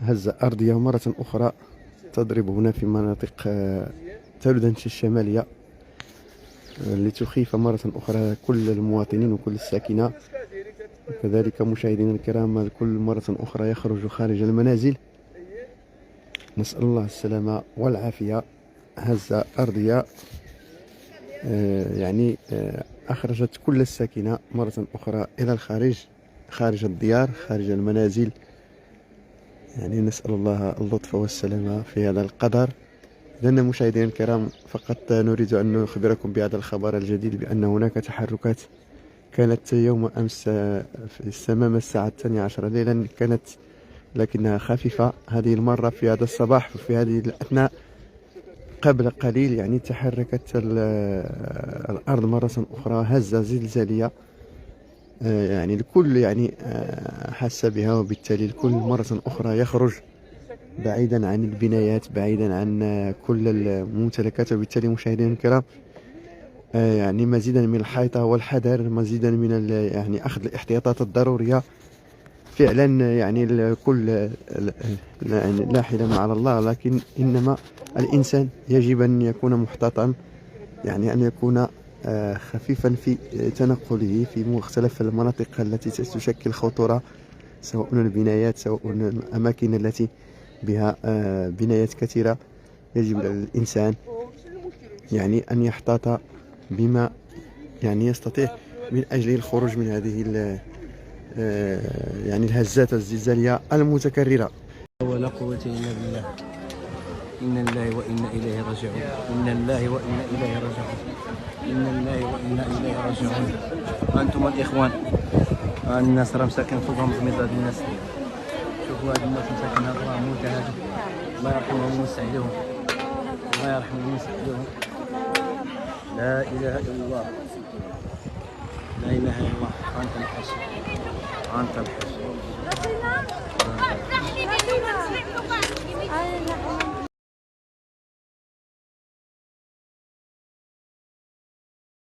هزة أرضية مرة أخرى تضرب هنا في مناطق تلدنش الشمالية، لتخيف مرة أخرى كل المواطنين وكل الساكنة، وكذلك مشاهدينا الكرام الكل مرة أخرى يخرج خارج المنازل. نسأل الله السلامة والعافية. هزة أرضية أخرجت كل الساكنة مرة أخرى إلى الخارج، خارج الديار، خارج المنازل. نسأل الله اللطف والسلامة في هذا القدر. إذن مشاهدينا الكرام، فقط نريد أن نخبركم بهذا الخبر الجديد بأن هناك تحركات كانت يوم أمس في تمام الساعة 12 ليلا، كانت لكنها خفيفة. هذه المرة في هذا الصباح وفي هذه الأثناء قبل قليل تحركت الأرض مرة أخرى، هزة زلزالية الكل حس بها، وبالتالي الكل مرة أخرى يخرج بعيدا عن البنايات، بعيدا عن كل الممتلكات. وبالتالي مشاهدينا الكرام، مزيدا من الحيطة والحذر، مزيدا من أخذ الاحتياطات الضرورية. فعلا الكل لا حيلة على الله، لكن إنما الإنسان يجب أن يكون محتاطا، أن يكون خفيفا في تنقله في مختلف المناطق التي تشكل خطورة، سواء البنايات سواء الأماكن التي بها بنايات كثيرة. يجب على الإنسان أن يحتاط بما يستطيع من أجل الخروج من هذه الهزات الزلزالية المتكررة. ولا قوة إلا بالله. إنا لله وإنا إليه راجعون. إنا لله وإنا إليه راجعون. إنا لله وإنا إليه راجعون. أنتم الإخوان، الناس راه مساكن فوقهم زميضات الناس. شوفوا هاد الناس مساكن هاد راه موتى هادو، الله يرحمهم ويوسع عليهم، الله يرحمهم ويوسع عليهم. لا إله إلا الله، لا إله إلا الله. أنت الحسن، أنت الحسن.